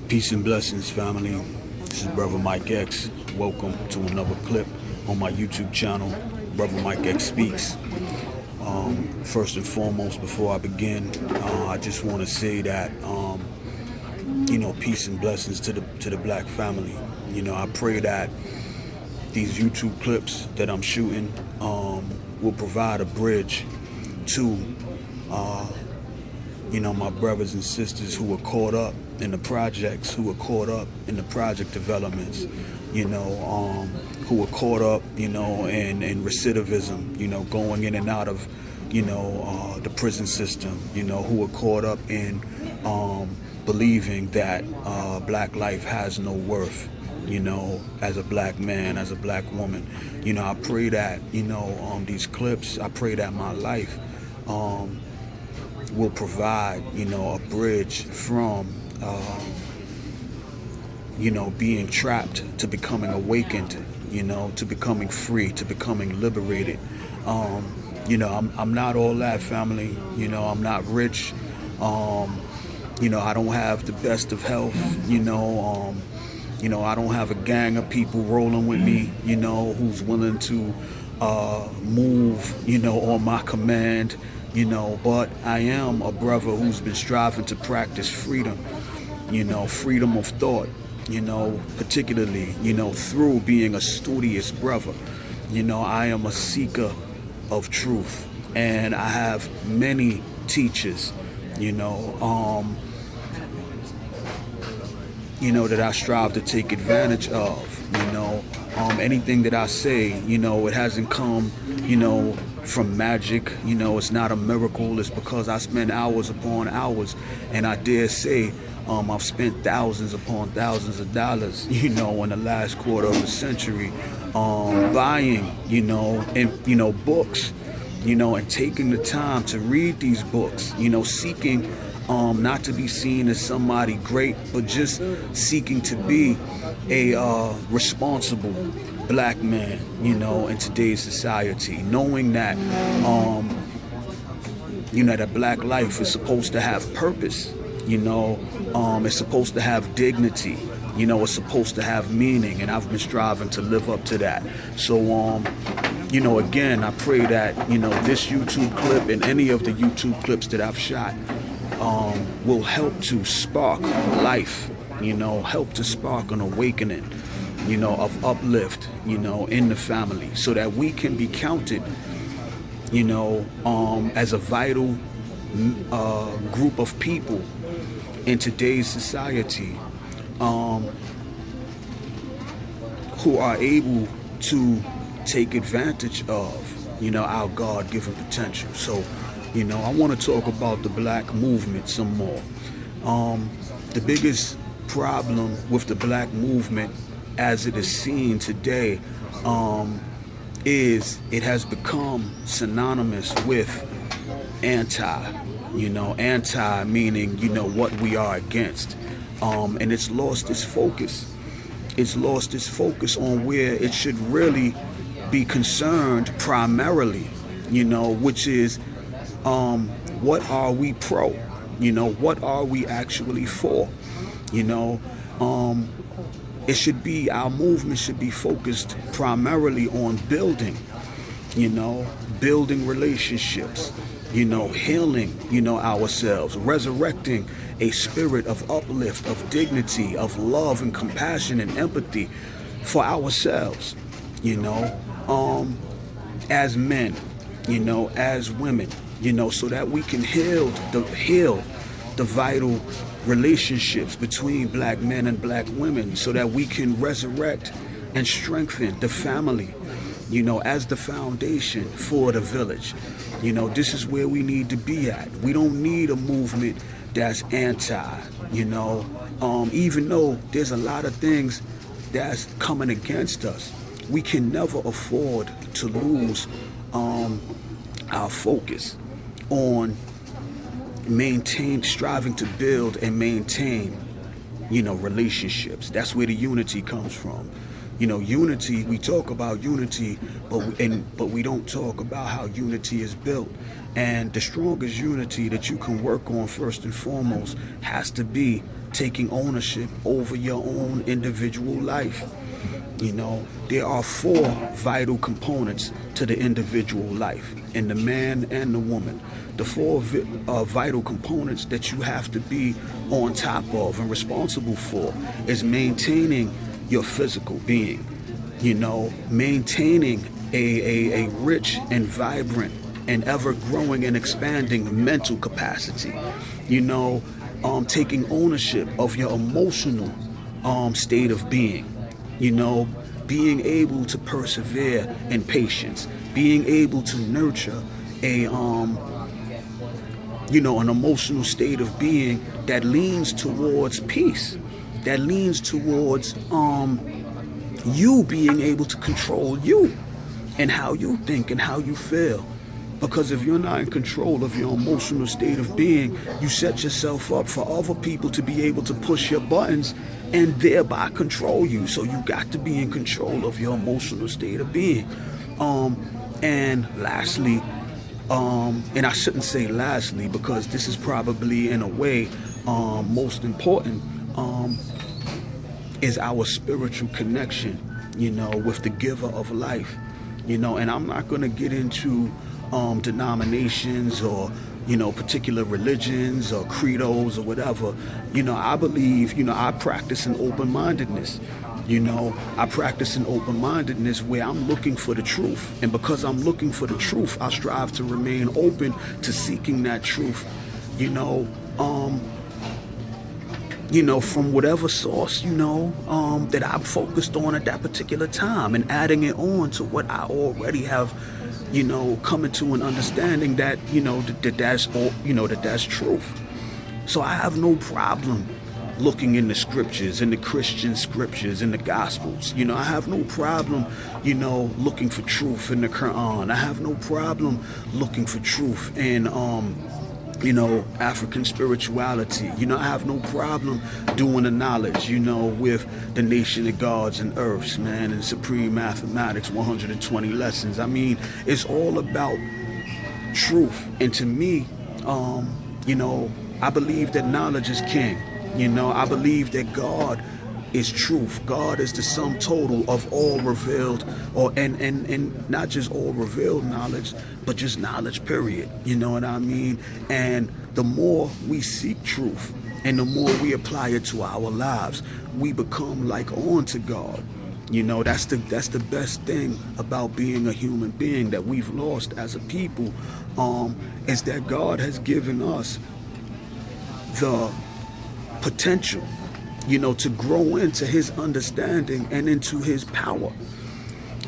Peace and blessings, family. This is Brother Mike X. Welcome to another clip on my YouTube channel, Brother Mike X Speaks. First and foremost, before I begin, I just want to say that, peace and blessings to the black family. I pray that these YouTube clips that I'm shooting will provide a bridge to, my brothers and sisters who are caught up in the projects, who are caught up in the project developments, who are caught up, in recidivism, going in and out of, the prison system, who are caught up in believing that black life has no worth, as a black man, as a black woman. I pray that, these clips, I pray that my life will provide, a bridge from, being trapped to becoming awakened, to becoming free, to becoming liberated. I'm not all that, family. I'm not rich. I don't have the best of health. I don't have a gang of people rolling with me, who's willing to move, on my command, but I am a brother who's been striving to practice freedom, freedom of thought, particularly, through being a studious brother. I am a seeker of truth, and I have many teachers, that I strive to take advantage of. Anything that I say, it hasn't come, from magic. It's not a miracle. It's because I spend hours upon hours, and I dare say I've spent thousands upon thousands of dollars, in the last quarter of a century, buying, and, books, and taking the time to read these books, seeking not to be seen as somebody great, but just seeking to be a responsible black man, in today's society, knowing that, that black life is supposed to have purpose, it's supposed to have dignity, it's supposed to have meaning, and I've been striving to live up to that. So, again, I pray that, this YouTube clip and any of the YouTube clips that I've shot will help to spark life, help to spark an awakening, of uplift, in the family, so that we can be counted, as a vital group of people in today's society, who are able to take advantage of, our God-given potential. So, I want to talk about the black movement some more. The biggest problem with the black movement as it is seen today is it has become synonymous with anti, anti meaning, what we are against. And it's lost its focus. It's lost its focus on where it should really be concerned primarily, which is what are we pro? What are we actually for? It should be, our movement should be focused primarily on building, building relationships, healing, ourselves, resurrecting a spirit of uplift, of dignity, of love and compassion and empathy for ourselves, as men, as women, so that we can heal the vital relationships between black men and black women, so that we can resurrect and strengthen the family, as the foundation for the village. This is where we need to be at. We don't need a movement that's anti, even though there's a lot of things that's coming against us. We can never afford to lose our focus on striving to build and maintain, relationships. That's where the unity comes from. Unity, we talk about unity, but we don't talk about how unity is built. And the strongest unity that you can work on, first and foremost, has to be taking ownership over your own individual life. You know, there are 4 vital components to the individual life, in the man and the woman. The 4 vital components that you have to be on top of and responsible for is maintaining your physical being, you know, maintaining a rich and vibrant and ever growing and expanding mental capacity, you know, taking ownership of your emotional state of being, you know, being able to persevere in patience, being able to nurture a you know, an emotional state of being that leans towards peace, that leans towards you being able to control you and how you think and how you feel. Because if you're not in control of your emotional state of being, you set yourself up for other people to be able to push your buttons and thereby control you. So you got to be in control of your emotional state of being. And lastly, and I shouldn't say lastly, because this is probably in a way most important, is our spiritual connection, you know, with the giver of life, you know. And I'm not going to get into denominations or, you know, particular religions or credos or whatever. You know, I believe, you know, I practice an open-mindedness. You know, I practice an open-mindedness where I'm looking for the truth. And because I'm looking for the truth, I strive to remain open to seeking that truth, you know, from whatever source, you know, that I'm focused on at that particular time, and adding it on to what I already have, you know, coming to an understanding that, you know, that's truth. So I have no problem looking in the scriptures, in the Christian scriptures, in the Gospels. You know, I have no problem, you know, looking for truth in the Quran. I have no problem looking for truth in, you know, African spirituality. You know, I have no problem doing the knowledge, you know, with the Nation of Gods and Earths, man, and Supreme Mathematics, 120 lessons. I mean, it's all about truth. And to me, you know, I believe that knowledge is king. You know, I believe that God is truth. God is the sum total of all revealed, and not just all revealed knowledge, but just knowledge, period. You know what I mean? And the more we seek truth and the more we apply it to our lives, we become like onto God. You know, that's the best thing about being a human being that we've lost as a people, is that God has given us the potential, you know, to grow into his understanding and into his power.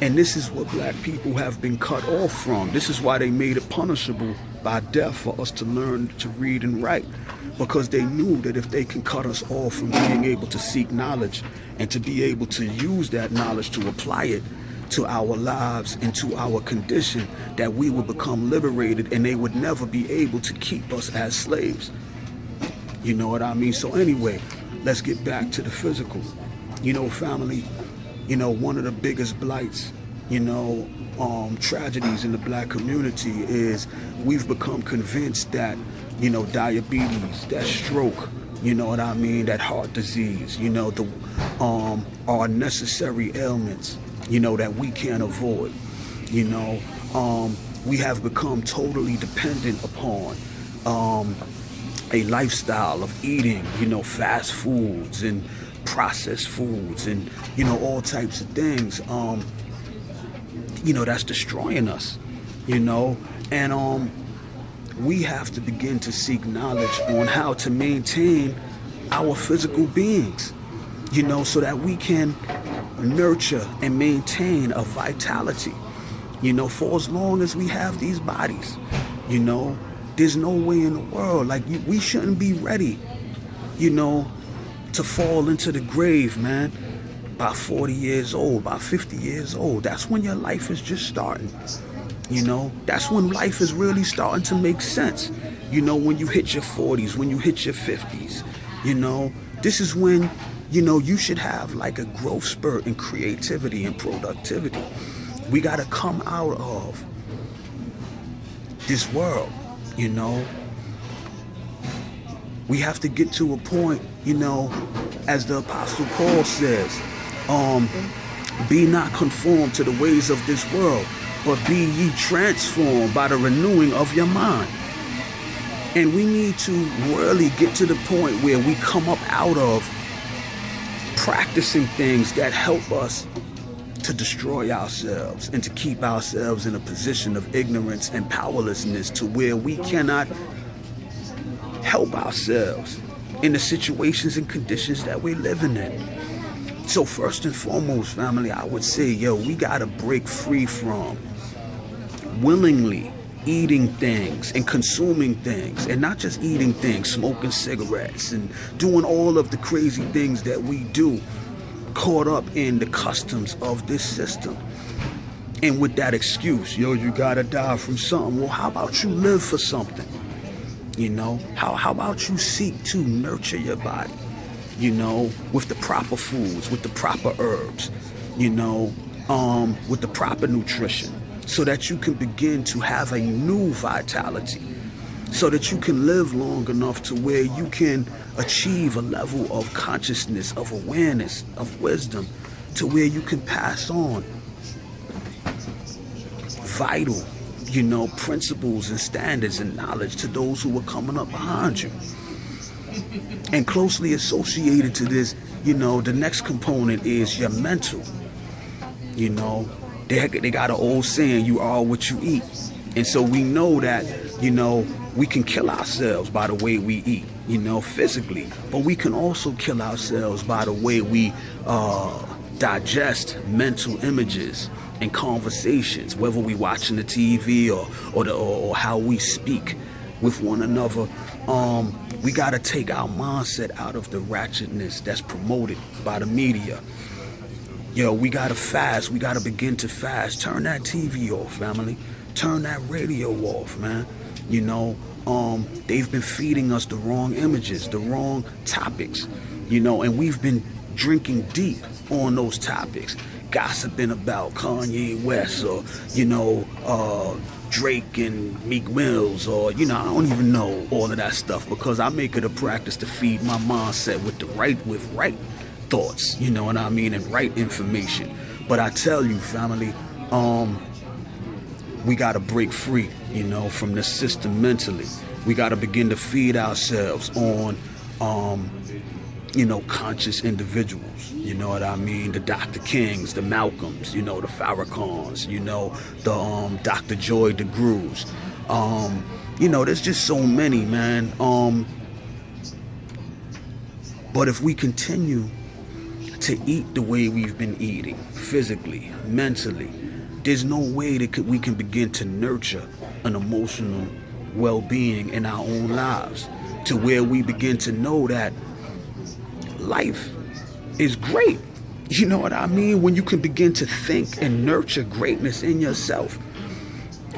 And this is what black people have been cut off from. This is why they made it punishable by death for us to learn to read and write, because they knew that if they can cut us off from being able to seek knowledge and to be able to use that knowledge to apply it to our lives and to our condition, that we would become liberated and they would never be able to keep us as slaves. You know what I mean? So anyway, let's get back to the physical. You know, family, you know, one of the biggest blights, you know, tragedies in the black community is we've become convinced that, you know, diabetes, that stroke, you know what I mean, that heart disease, you know, are necessary ailments, you know, that we can't avoid. You know, we have become totally dependent upon a lifestyle of eating, you know, fast foods and processed foods and, you know, all types of things, you know, that's destroying us, you know. And we have to begin to seek knowledge on how to maintain our physical beings, you know, so that we can nurture and maintain a vitality, you know, for as long as we have these bodies. You know, there's no way in the world, like, we shouldn't be ready, you know, to fall into the grave, man, by 40 years old, by 50 years old. That's when your life is just starting, you know. That's when life is really starting to make sense, you know, when you hit your 40s, when you hit your 50s, you know. This is when, you know, you should have like a growth spurt in creativity and productivity. We got to come out of this world, you know, We have to get to a point, you know, as the Apostle Paul says, be not conformed to the ways of this world, but be ye transformed by the renewing of your mind. And we need to really get to the point where we come up out of practicing things that help us to destroy ourselves and to keep ourselves in a position of ignorance and powerlessness, to where we cannot help ourselves in the situations and conditions that we're living in. So first and foremost, family, I would say, we got to break free from willingly eating things and consuming things, and not just eating things, smoking cigarettes and doing all of the crazy things that we do, caught up in the customs of this system. And with that excuse, you gotta die from something. Well, how about you live for something? You know, how about you seek to nurture your body, you know, with the proper foods, with the proper herbs, you know, with the proper nutrition, so that you can begin to have a new vitality, so that you can live long enough to where you can achieve a level of consciousness, of awareness, of wisdom, to where you can pass on vital, you know, principles and standards and knowledge to those who are coming up behind you. And closely associated to this, you know, the next component is your mental. You know, they got an old saying, you are what you eat. And so we know that, you know, we can kill ourselves by the way we eat, you know, physically, but we can also kill ourselves by the way we digest mental images and conversations, whether we watching the TV or how we speak with one another. We got to take our mindset out of the ratchetness that's promoted by the media. We got to fast. We got to begin to fast. Turn that TV off, family. Turn that radio off, man. You know, they've been feeding us the wrong images, the wrong topics, you know, and we've been drinking deep on those topics, gossiping about Kanye West or, you know, Drake and Meek Mills, or, you know, I don't even know all of that stuff, because I make it a practice to feed my mindset with right thoughts, you know what I mean, and right information. But I tell you, family, we got to break free, you know, from this system mentally. We got to begin to feed ourselves on, you know, conscious individuals, you know what I mean? The Dr. Kings, the Malcolms, you know, the Farrakhans, you know, the Dr. Joy DeGrues. You know, there's just so many, man. But if we continue to eat the way we've been eating, physically, mentally, there's no way that we can begin to nurture an emotional well-being in our own lives, to where we begin to know that life is great. You know what I mean? When you can begin to think and nurture greatness in yourself.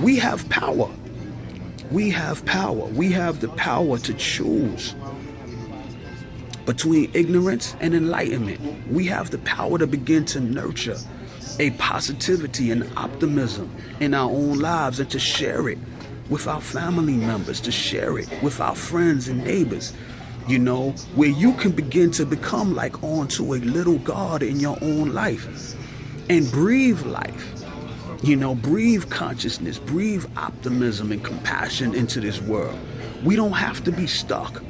We have power. We have power. We have the power to choose between ignorance and enlightenment. We have the power to begin to nurture a positivity and optimism in our own lives, and to share it with our family members, to share it with our friends and neighbors, you know, where you can begin to become like onto a little God in your own life and breathe life, you know, breathe consciousness, breathe optimism and compassion into this world. We don't have to be stuck.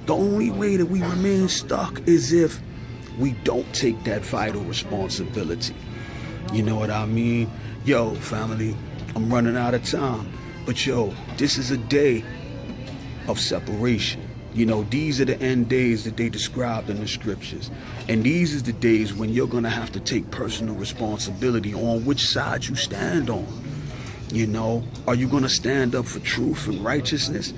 The only way that we remain stuck is if we don't take that vital responsibility. You know what I mean? Yo, family, I'm running out of time. But yo, this is a day of separation. You know, these are the end days that they described in the scriptures. And these is the days when you're going to have to take personal responsibility on which side you stand on. You know, are you going to stand up for truth and righteousness?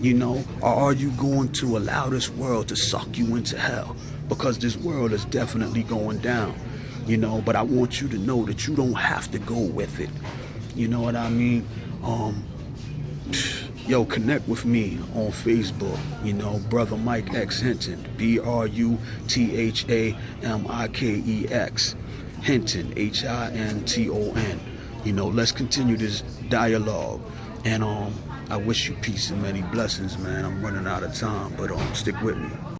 You know, or are you going to allow this world to suck you into hell? Because this world is definitely going down, you know, but I want you to know that you don't have to go with it. You know what I mean? Yo, connect with me on Facebook, you know, Brother Mike X Hinton, BRUTHAMIKEX, Hinton, HINTON. You know, let's continue this dialogue. And I wish you peace and many blessings, man. I'm running out of time, but stick with me.